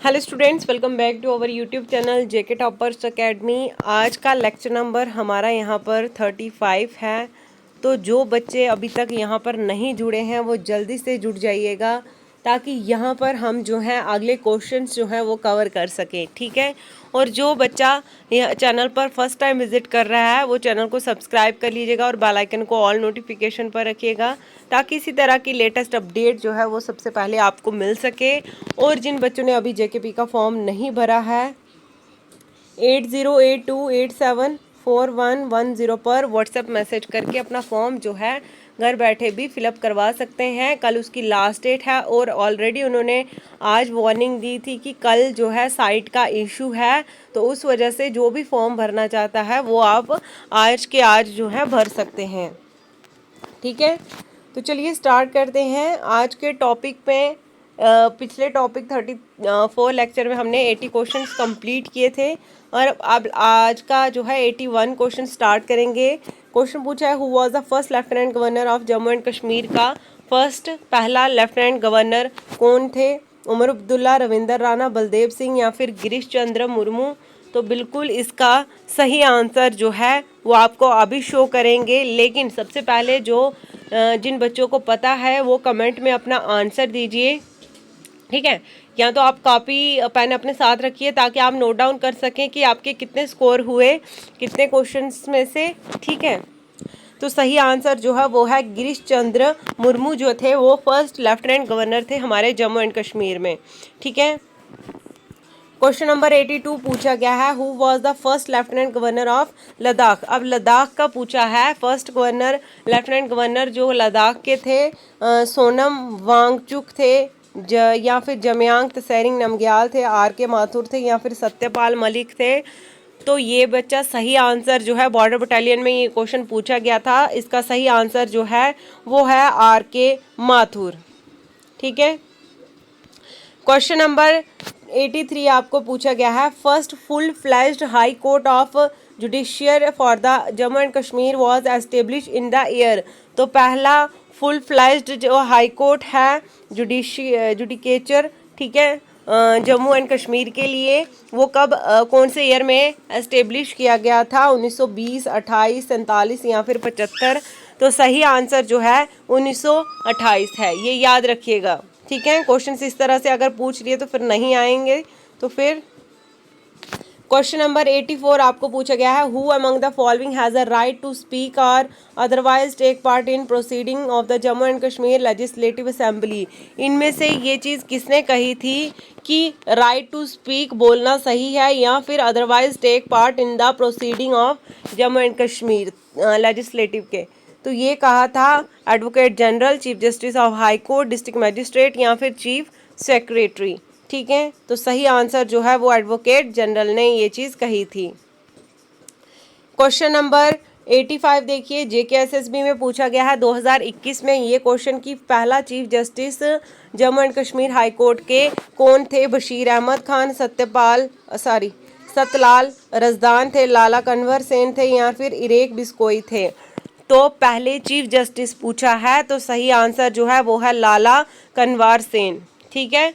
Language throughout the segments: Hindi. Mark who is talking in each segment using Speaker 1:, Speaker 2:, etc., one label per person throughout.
Speaker 1: Hello students, welcome back to our YouTube channel JK toppers academy. आज का लेक्चर नंबर हमारा यहाँ पर 35 है। तो जो बच्चे अभी तक यहाँ पर नहीं जुड़े हैं वो जल्दी से जुड़ जाइएगा, ताकि यहाँ पर हम जो है अगले क्वेश्चंस जो है वो कवर कर सकें। ठीक है। और जो बच्चा यह चैनल पर फर्स्ट टाइम विजिट कर रहा है वो चैनल को सब्सक्राइब कर लीजिएगा और बेल आइकन को ऑल नोटिफिकेशन पर रखिएगा, ताकि इसी तरह की लेटेस्ट अपडेट जो है वो सबसे पहले आपको मिल सके। और जिन बच्चों ने अभी जेकेपी का फॉर्म नहीं भरा है 8082874110 पर व्हाट्सएप मैसेज करके अपना फॉर्म जो है घर बैठे भी फिलअप करवा सकते हैं। कल उसकी लास्ट डेट है और ऑलरेडी उन्होंने आज वार्निंग दी थी कि कल जो है साइट का इशू है, तो उस वजह से जो भी फॉर्म भरना चाहता है वो आप आज के आज जो है भर सकते हैं। ठीक है, तो चलिए स्टार्ट करते हैं आज के टॉपिक पे। पिछले टॉपिक 34 लेक्चर में हमने 80 क्वेश्चंस कंप्लीट किए थे और अब आज का जो है 81 क्वेश्चन स्टार्ट करेंगे। क्वेश्चन पूछा है, who was the first lieutenant governor of Jammu and Kashmir का पहला लेफ्टिनेंट गवर्नर कौन थे? उमर अब्दुल्ला, रविंदर राणा, बलदेव सिंह या फिर गिरीश चंद्र मुर्मू। तो बिल्कुल इसका सही आंसर जो है वो आपको अभी शो करेंगे, लेकिन सबसे पहले जिन बच्चों को पता है वो कमेंट में अपना आंसर दीजिए। ठीक है, या तो आप कॉपी पेन अपने साथ रखिए ताकि आप नोट डाउन कर सकें कि आपके कितने स्कोर हुए कितने क्वेश्चंस में से। ठीक है, तो सही आंसर जो है वो है गिरीश चंद्र मुर्मू जो थे वो फर्स्ट लेफ्टिनेंट गवर्नर थे हमारे जम्मू एंड कश्मीर में। ठीक है, क्वेश्चन नंबर 82 पूछा गया है, who was the first lieutenant governor of Ladakh. अब लद्दाख का पूछा है, फर्स्ट गवर्नर लेफ्टिनेंट गवर्नर जो लद्दाख के थे सोनम वांगचुक थे, या फिर जमयांग तसेरिंग नमग्याल थे, आर के माथुर थे या फिर सत्यपाल मलिक थे। तो ये बच्चा सही आंसर जो है, बॉर्डर बटालियन में ये क्वेश्चन पूछा गया था, इसका सही आंसर जो है वो है आर के माथुर। ठीक है, क्वेश्चन नंबर 83 आपको पूछा गया है, first full flashed high court of judiciary for the Jammu and Kashmir was establish in the year. तो पहला फुल फ्लैश्ड जो हाई कोर्ट है जुडिकेचर, ठीक है, जम्मू एंड कश्मीर के लिए, वो कब कौन से ईयर में एस्टेब्लिश किया गया था? 1920, 28, 47 या फिर 75। तो सही आंसर जो है 1928 है, ये याद रखिएगा। ठीक है, क्वेश्चन इस तरह से अगर पूछ लिए तो फिर नहीं आएंगे। तो फिर क्वेश्चन नंबर 84 आपको पूछा गया है, who among the following has a right to speak और otherwise take part in proceeding of the Jammu and Kashmir legislative assembly. इनमें से ये चीज़ किसने कही थी कि राइट टू स्पीक बोलना सही है या फिर otherwise take part in the proceeding of Jammu and Kashmir legislative के? तो ये कहा था advocate general, chief justice of high court, district magistrate या फिर चीफ सेक्रेटरी। ठीक है, तो सही आंसर जो है वो एडवोकेट जनरल ने ये चीज़ कही थी। क्वेश्चन नंबर 85 देखिए, जेकेएसएसबी में पूछा गया है 2021 में ये क्वेश्चन की पहला chief justice Jammu and Kashmir high court के कौन थे? बशीर अहमद खान, सतलाल रजदान थे, लाला कन्वर सेन थे या फिर इरेक बिस्कोई थे। तो पहले चीफ जस्टिस पूछा है, तो सही आंसर जो है वो है लाला कन्वर सेन। ठीक है,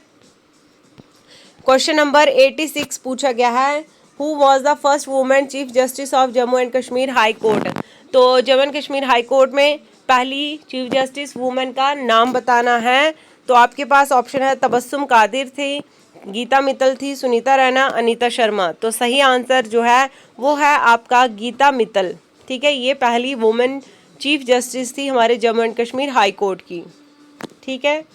Speaker 1: क्वेश्चन नंबर 86 पूछा गया है, who was the first women chief justice of Jammu and Kashmir high court. तो Jammu and Kashmir high court में पहली चीफ जस्टिस वुमेन का नाम बताना है। तो आपके पास ऑप्शन है, तबस्सुम कादिर थी, गीता मित्तल थी, सुनीता रैना, अनीता शर्मा। तो सही आंसर जो है वो है आपका गीता मित्तल। ठीक है, ये पहली वुमेन चीफ जस्टिस थी हमारे Jammu and Kashmir high court की। ठीक है,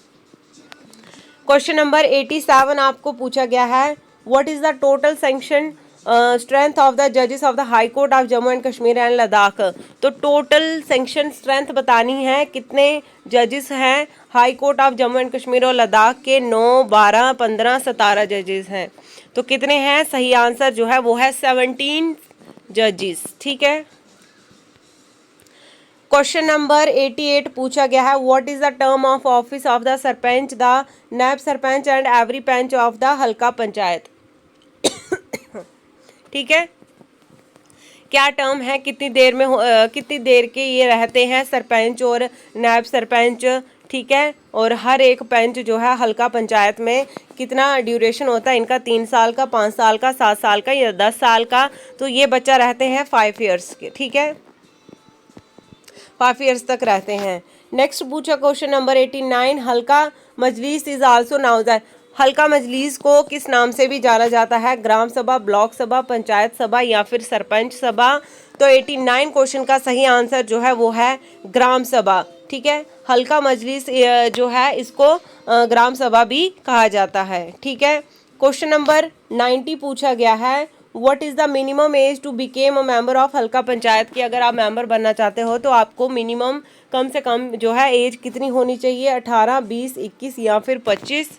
Speaker 1: क्वेश्चन नंबर 87 आपको पूछा गया है, what is the total sanction strength of the जजेस of the high court of Jammu and Kashmir and Ladakh. तो टोटल सैंक्शन स्ट्रेंथ बतानी है, कितने जजेस हैं high court of Jammu and Kashmir और लद्दाख के? 9, 12, 15, 17 जजेस हैं। तो कितने हैं? सही आंसर जो है वो है 17 जजेस। ठीक है, क्वेश्चन नंबर 88 पूछा गया है, what is the term of office of the sarpanch, the naib sarpanch and every panch of the halqa panchayat. ठीक है, क्या टर्म है, कितनी देर के ये रहते हैं सरपंच और नायब सरपंच? ठीक है। और हर एक बेंच जो है हल्का पंचायत में कितना ड्यूरेशन होता है इनका, 3 साल का, 5 साल का, 7 साल का या 10 साल का। तो ये बच्चा रहते हैं 5 ईयर्स के, ठीक है, 5 ईयर्स तक रहते हैं। नेक्स्ट पूछा क्वेश्चन नंबर 89, हल्का मजलिस इज आल्सो नाउन एज। हल्का मजलिस को किस नाम से भी जाना जाता है? ग्राम सभा, ब्लॉक सभा, पंचायत सभा या फिर सरपंच सभा। तो 89 क्वेश्चन का सही आंसर जो है वो है ग्राम सभा, ठीक है। हल्का मजलिस जो है इसको ग्राम सभा भी कहा जाता है, ठीक है। क्वेश्चन नंबर 90 पूछा गया है, what is the minimum age to become a member of halqa panchayat की। अगर आप मेंबर बनना चाहते हो तो आपको मिनिमम कम से कम जो है एज कितनी होनी चाहिए? 18, 20, 21 या फिर 25,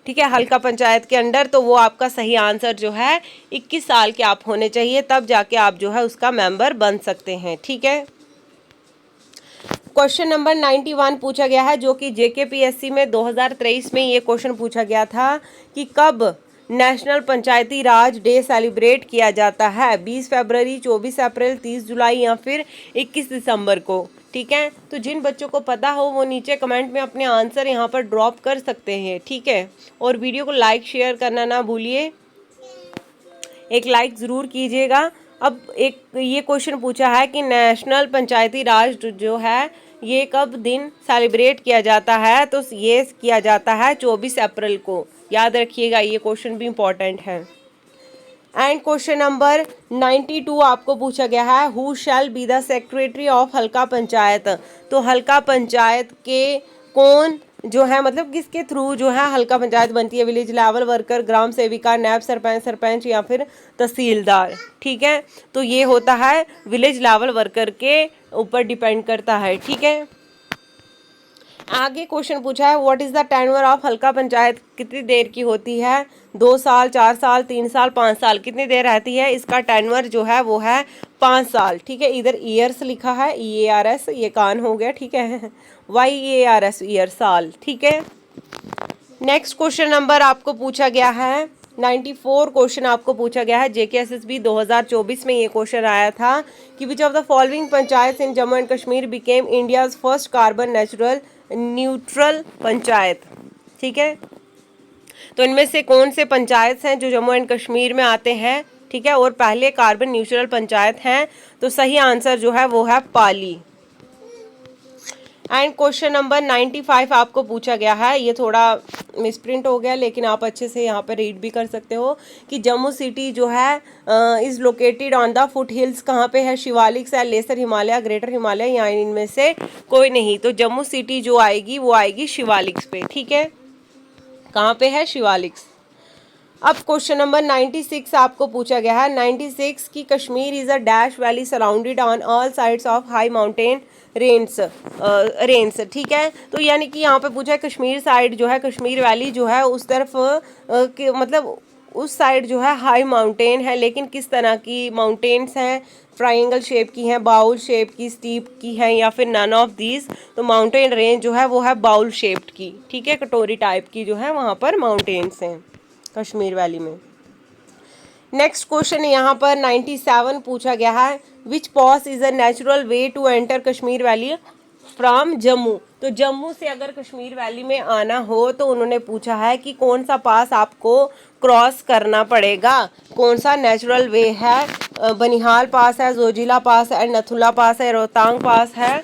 Speaker 1: ठीक है, हल्का पंचायत के अंडर। तो वो आपका सही आंसर जो है 21 साल के आप होने चाहिए, तब जाके आप जो है उसका मेंबर बन सकते हैं, ठीक है। क्वेश्चन नंबर 91 पूछा गया है, जो कि JKPSC में 2023 में ये क्वेश्चन पूछा गया था कि कब नेशनल पंचायती राज डे सेलिब्रेट किया जाता है? 20 फरवरी, 24 अप्रैल, 30 जुलाई या फिर 21 दिसंबर को, ठीक है। तो जिन बच्चों को पता हो वो नीचे कमेंट में अपने आंसर यहाँ पर ड्रॉप कर सकते हैं, ठीक है। और वीडियो को लाइक शेयर करना ना भूलिए, एक लाइक ज़रूर कीजिएगा। अब एक ये क्वेश्चन पूछा है कि नेशनल पंचायती राज जो है ये कब दिन सेलिब्रेट किया जाता है? तो ये किया जाता है 24 अप्रैल को, याद रखिएगा, ये क्वेश्चन भी इम्पोर्टेंट है। एंड क्वेश्चन नंबर 92 आपको पूछा गया है, who shall be the secretary of halqa panchayat. तो हल्का पंचायत के कौन जो है, मतलब किसके थ्रू जो है हल्का पंचायत बनती है? विलेज लेवल वर्कर, ग्राम सेविका, नैब सरपंच, सरपंच या फिर तहसीलदार, ठीक है। तो ये होता है विलेज लेवल वर्कर के ऊपर डिपेंड करता है, ठीक है। आगे क्वेश्चन पूछा है, what is the tenure of halqa panchayat, कितनी देर की होती है? 2 साल, 4 साल, 3 साल, 5 साल, कितनी देर रहती है? इसका टेन्योर जो है वो है 5 साल, ठीक है। इधर ईयर्स लिखा है, EARS, ये कान हो गया, ठीक है, YEARS, ईयर, साल, ठीक है। नेक्स्ट क्वेश्चन नंबर आपको पूछा गया है 94 क्वेश्चन आपको पूछा गया है, JKSSB 2024 में ये क्वेश्चन आया था कि which of the following panchayat in Jammu and Kashmir became India's first carbon natural neutral panchayat, ठीक है। तो इनमें से कौन से पंचायत हैं जो जम्मू एंड कश्मीर में आते हैं, ठीक है, और पहले कार्बन न्यूट्रल पंचायत हैं? तो सही आंसर जो है वो है पाली। एंड क्वेश्चन नंबर 95 आपको पूछा गया है, ये थोड़ा मिसप्रिंट हो गया लेकिन आप अच्छे से यहाँ पर रीड भी कर सकते हो कि जम्मू सिटी जो है is located on the foot hills, कहाँ पे है? शिवालिक्स है, लेसर हिमालय, ग्रेटर हिमालय या इनमें से कोई नहीं। तो जम्मू सिटी जो आएगी वो आएगी शिवालिक्स पे, ठीक है। कहाँ पे है? शिवालिक्स। अब क्वेश्चन नंबर 96 आपको पूछा गया है, 96 की Kashmir is a dash valley surrounded on all sides of high mountain range, ठीक है। तो यानी कि यहाँ पे पूछा है कश्मीर साइड जो है, कश्मीर वैली जो है उस तरफ मतलब उस साइड जो है हाई माउंटेन है, लेकिन किस तरह की माउंटेन्स हैं? ट्रायंगल शेप की हैं, बाउल शेप की, स्टीप की हैं या फिर नन ऑफ दीज। तो माउंटेन रेंज जो है वो है बाउल शेप्ड की, ठीक है, कटोरी टाइप की जो है वहाँ पर माउंटेन्स हैं कश्मीर वैली में। नेक्स्ट क्वेश्चन यहाँ पर 97 पूछा गया है, which pass is a natural way to enter Kashmir valley from Jammu. तो जम्मू से अगर कश्मीर वैली में आना हो तो उन्होंने पूछा है कि कौन सा पास आपको क्रॉस करना पड़ेगा, कौन सा नेचुरल वे है? बनिहाल पास है, जोजिला पास है, नथुला पास है, रोहतांग पास है।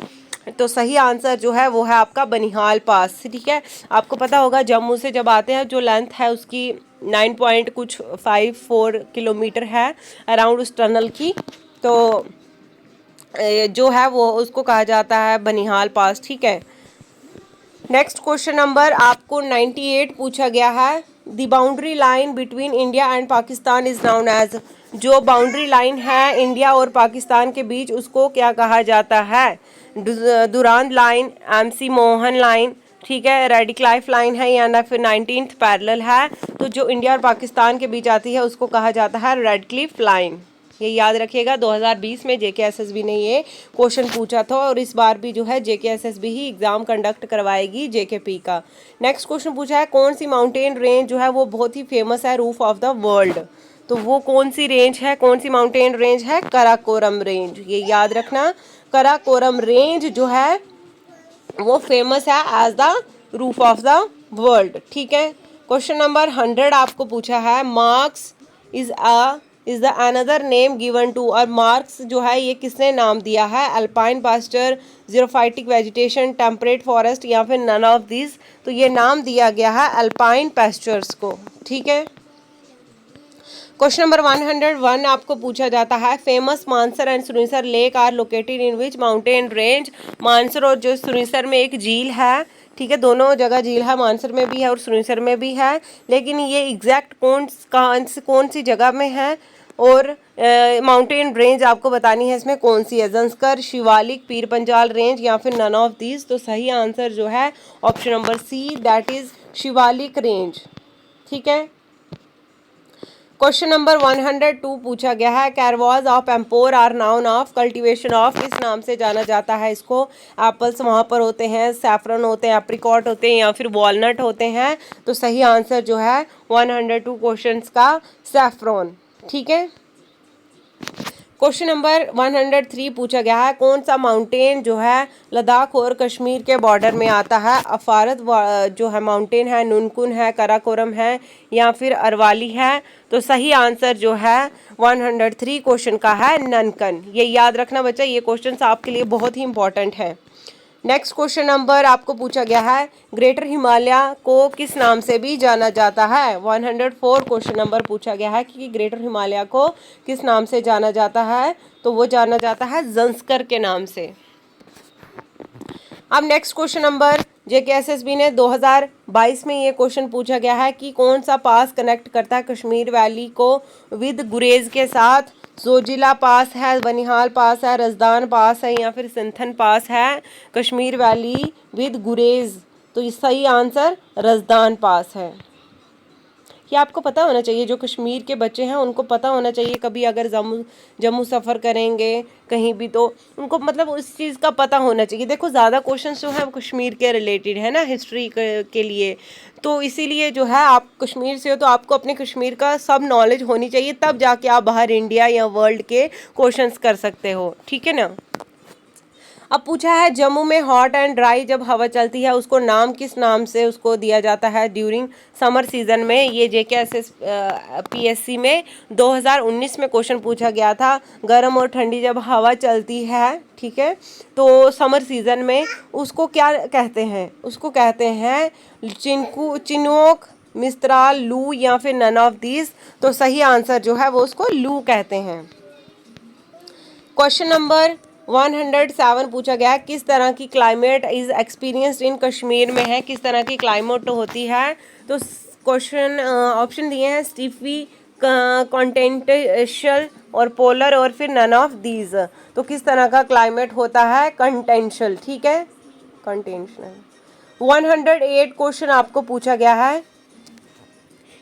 Speaker 1: तो सही आंसर जो है वो है आपका बनिहाल पास, ठीक है। आपको पता होगा जम्मू से जब आते हैं जो लेंथ है उसकी 9.54 किलोमीटर है अराउंड उस टनल की, तो जो है वो उसको कहा जाता है बनिहाल पास, ठीक है। नेक्स्ट क्वेश्चन नंबर आपको 98 पूछा गया है, the boundary line between India and Pakistan is known as. जो बाउंड्री लाइन है इंडिया और पाकिस्तान के बीच उसको क्या कहा जाता है? Durand line, MC Mohan line, ठीक है, रेडिक्लाइफ लाइन है या ना फिर 19th पैरेलल है। तो जो इंडिया और पाकिस्तान के बीच आती है उसको कहा जाता है रेडक्लिफ लाइन, ये याद रखिएगा। 2020 में JKSSB ने ये क्वेश्चन पूछा था और इस बार भी जो है JKSSB ही एग्ज़ाम कंडक्ट करवाएगी JKP का। नेक्स्ट क्वेश्चन पूछा है, कौन सी माउंटेन रेंज जो है वो बहुत ही फेमस है रूफ ऑफ द वर्ल्ड। तो वो कौन सी रेंज है, कौन सी माउंटेन रेंज है? कराकोरम रेंज, ये याद रखना। कराकोरम रेंज जो है वो फेमस है as the roof of the world. ठीक है, क्वेश्चन नंबर 100 आपको पूछा है, marks is the another name given to, और मार्क्स जो है ये किसने नाम दिया है, alpine pasture, xerophytic vegetation, temperate forest या फिर नन ऑफ दिस। तो ये नाम दिया गया है अल्पाइन पास्चर्स को। ठीक है, क्वेश्चन नंबर 101 आपको पूछा जाता है, famous Mansar and Surinsar lake are located in which mountain range. Mansar और जो सुरिसर में एक झील है, ठीक है, दोनों जगह झील है, मानसर में भी है और सुरिसर में भी है, लेकिन ये एग्जैक्ट कौन सी जगह में है, और माउंटेन रेंज आपको बतानी है इसमें कौन सी है, जंस्कर, शिवालिक, पीर पंजाल रेंज या फिर नन ऑफ दीज। तो सही आंसर जो है option number C, that is Shivalik range. ठीक है, क्वेश्चन नंबर 102 पूछा गया है, Karewas of Pampore are known of cultivation of, किस नाम से जाना जाता है इसको। एप्पल्स वहाँ पर होते हैं, सैफरन होते हैं, एप्रिकॉट होते हैं या फिर वॉलनट होते हैं। तो सही आंसर जो है 102 क्वेश्चंस का सैफरन। ठीक है, क्वेश्चन नंबर 103 पूछा गया है, कौन सा माउंटेन जो है लद्दाख और कश्मीर के बॉर्डर में आता है। अफारत जो है माउंटेन है, नुनकुन है, कराकोरम है या फिर अरवाली है। तो सही आंसर जो है 103 क्वेश्चन का है ननकन। ये याद रखना बच्चा, ये क्वेश्चन आपके लिए बहुत ही इंपॉर्टेंट है। नेक्स्ट क्वेश्चन नंबर आपको पूछा गया है, ग्रेटर हिमालय को किस नाम से भी जाना जाता है। 104 क्वेश्चन नंबर पूछा गया है कि ग्रेटर हिमालय को किस नाम से जाना जाता है। तो वो जाना जाता है जंस्कर के नाम से। अब नेक्स्ट क्वेश्चन नंबर JKSSB ने 2022 में ये क्वेश्चन पूछा गया है कि कौन सा पास कनेक्ट करता है कश्मीर वैली को विद गुरेज के साथ। जोजिला पास है, बनिहाल पास है, रजदान पास है या फिर सिंथन पास है कश्मीर वैली विद गुरेज। तो ये सही आंसर रजदान पास है। ये आपको पता होना चाहिए, जो कश्मीर के बच्चे हैं उनको पता होना चाहिए, कभी अगर जम्मू सफ़र करेंगे कहीं भी तो उनको मतलब उस चीज़ का पता होना चाहिए। देखो ज़्यादा क्वेश्चंस जो है वो कश्मीर के रिलेटेड है ना, हिस्ट्री के लिए, तो इसीलिए जो है आप कश्मीर से हो तो आपको अपने कश्मीर का सब नॉलेज होनी चाहिए, तब जाके आप बाहर इंडिया या वर्ल्ड के क्वेश्चंस कर सकते हो। ठीक है ना। अब पूछा है, जम्मू में हॉट एंड ड्राई जब हवा चलती है उसको नाम किस नाम से उसको दिया जाता है ड्यूरिंग समर सीजन में। ये JKSSPSC में 2019 में क्वेश्चन पूछा गया था, गर्म और ठंडी जब हवा चलती है, ठीक है, तो समर सीजन में उसको क्या कहते हैं, उसको कहते हैं चिनोक, मिस्त्राल, लू या फिर नन ऑफ दीज। तो सही आंसर जो है वो उसको लू कहते हैं। क्वेश्चन नंबर 107 पूछा गया, किस तरह की climate is experienced in Kashmir में है, किस तरह की क्लाइमेट होती है। तो क्वेश्चन ऑप्शन दिए हैं, स्टीफी, कॉन्टिनेंटल और पोलर और फिर नन ऑफ दीज। तो किस तरह का क्लाइमेट होता है, कॉन्टिनेंटल। ठीक है, कॉन्टिनेंटल। 108 क्वेश्चन आपको पूछा गया है,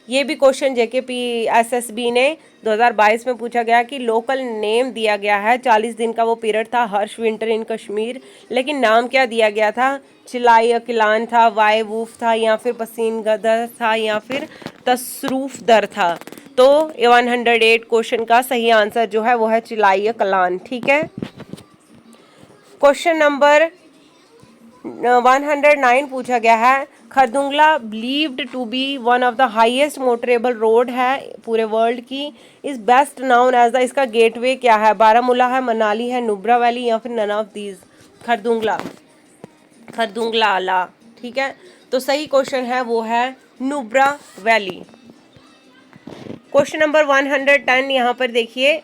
Speaker 1: ये भी क्वेश्चन JKPSSB ने 2022 में पूछा गया कि लोकल नेम दिया गया है, 40 दिन का वो पीरियड था, हर्ष विंटर इन कश्मीर, लेकिन नाम क्या दिया गया था, चिलाई अकिलान था, वाई वूफ था या फिर पसीन गदर था या फिर तसरूफ दर था। तो 108 क्वेश्चन का सही आंसर जो है वो है चिलाई अकिलान। ठीक है, क्वेश्चन नंबर 109 पूछा गया है, Khardungla believed to be one of the highest motorable road है पूरे वर्ल्ड की, is best known as the, इसका गेटवे क्या है, बारामूला है, मनाली है, नुब्रा वैली या फिर नन ऑफ दीज। खरदुंगला आला। ठीक है, तो सही क्वेश्चन है वो है नुब्रा वैली। क्वेश्चन नंबर 110 यहाँ पर देखिए,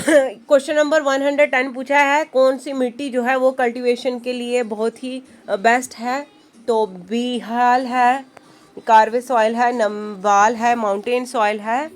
Speaker 1: क्वेश्चन नंबर 110 पूछा है, कौन सी मिट्टी जो है वो कल्टीवेशन के लिए बहुत ही बेस्ट है। तो बिहाल है, कार्वे सॉइल है, नमवाल है, माउंटेन सॉइल है।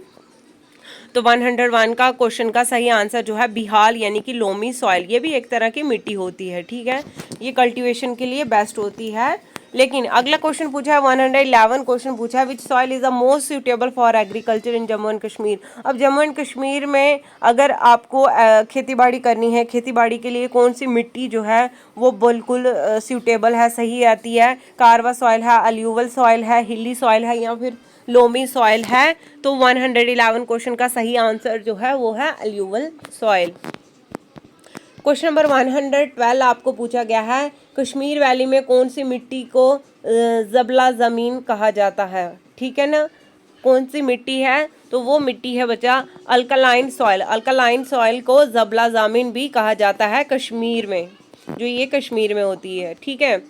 Speaker 1: तो 101 का क्वेश्चन का सही आंसर जो है बिहाल यानी कि लोमी सॉइल, ये भी एक तरह की मिट्टी होती है। ठीक है, ये कल्टीवेशन के लिए बेस्ट होती है। लेकिन अगला क्वेश्चन पूछा है 111 क्वेश्चन पूछा है, विच soil is the most suitable for agriculture in Jammu and Kashmir. अब जम्मू एंड कश्मीर में अगर आपको खेतीबाड़ी करनी है, खेतीबाड़ी के लिए कौन सी मिट्टी जो है वो बिल्कुल सूटेबल है, सही आती है, कारवा सॉइल है, अल्यूवल सॉइल है, हिली सॉइल है या फिर लोमी सॉइल है। तो 111 क्वेश्चन का सही आंसर जो है वो है अल्यूवल सॉइल। क्वेश्चन नंबर 112 आपको पूछा गया है, कश्मीर वैली में कौन सी मिट्टी को जबला ज़मीन कहा जाता है। ठीक है ना, कौन सी मिट्टी है, तो वो मिट्टी है बच्चा अल्कलाइन सॉइल। अल्कलाइन सॉइल को जबला ज़मीन भी कहा जाता है कश्मीर में, जो ये कश्मीर में होती है। ठीक है,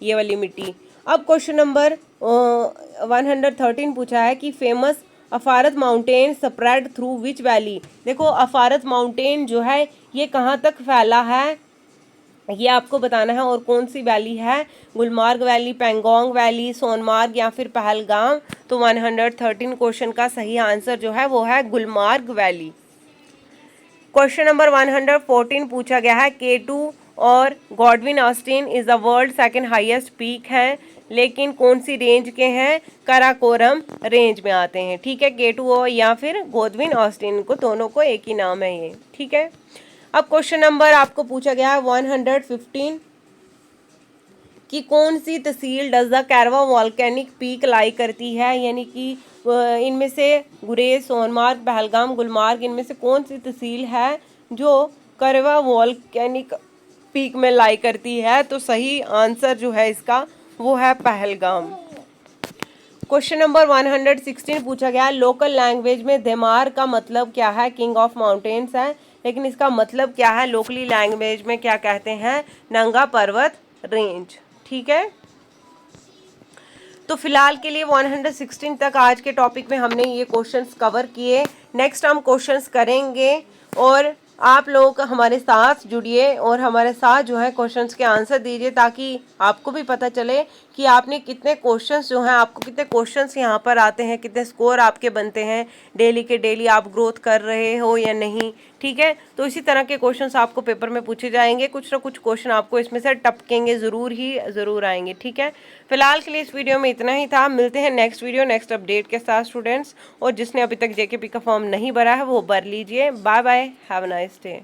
Speaker 1: ये वाली मिट्टी। अब क्वेश्चन नंबर 113 पूछा है कि famous Affarwat mountain spread through which valley. देखो अफारत माउंटेन जो है ये कहाँ तक फैला है ये आपको बताना है, और कौन सी वैली है, गुलमार्ग वैली, पेंगोंग वैली, सोनमार्ग या फिर पहलगाम। तो 113 क्वेश्चन का सही आंसर जो है वो है गुलमार्ग वैली। क्वेश्चन नंबर 114 पूछा गया है, K2 और Godwin Austen is the world second highest peak है, लेकिन कौन सी रेंज के हैं, कराकोरम रेंज में आते हैं। ठीक है, K2 या फिर गॉडविन ऑस्टिन को दोनों को एक ही नाम है ये। ठीक है, अब क्वेश्चन नंबर आपको पूछा गया है 115 कि कौन सी तहसील does the Karewa volcanic peak lie करती है, यानी कि इनमें से गुरेज, सोनमार्ग, पहलगाम, गुलमार्ग, इनमें से कौन सी तहसील है जो कैरवा वॉल्केनिक पीक में लाई करती है। तो सही आंसर जो है इसका वो है पहलगाम। क्वेश्चन नंबर 116 पूछा गया, लोकल लैंग्वेज में देमार का मतलब क्या है, किंग ऑफ माउंटेन्स है, लेकिन इसका मतलब क्या है लोकली लैंग्वेज में क्या कहते हैं, नंगा पर्वत रेंज। ठीक है, तो फिलहाल के लिए 116 तक आज के टॉपिक में हमने ये क्वेश्चंस कवर किए। नेक्स्ट हम क्वेश्चंस करेंगे और आप लोग हमारे साथ जुड़िए और हमारे साथ जो है क्वेश्चंस के आंसर दीजिए, ताकि आपको भी पता चले कि आपने कितने क्वेश्चंस जो हैं, आपको कितने क्वेश्चंस यहाँ पर आते हैं, कितने स्कोर आपके बनते हैं, डेली के डेली आप ग्रोथ कर रहे हो या नहीं। ठीक है, तो इसी तरह के क्वेश्चंस आपको पेपर में पूछे जाएंगे, कुछ ना कुछ क्वेश्चन आपको इसमें से टपकेंगे, ज़रूर आएंगे। ठीक है, फिलहाल के लिए इस वीडियो में इतना ही था। मिलते हैं नेक्स्ट वीडियो नेक्स्ट अपडेट के साथ स्टूडेंट्स, और जिसने अभी तक JKP का फॉर्म नहीं भरा है वो भर लीजिए। Bye bye, have a nice day.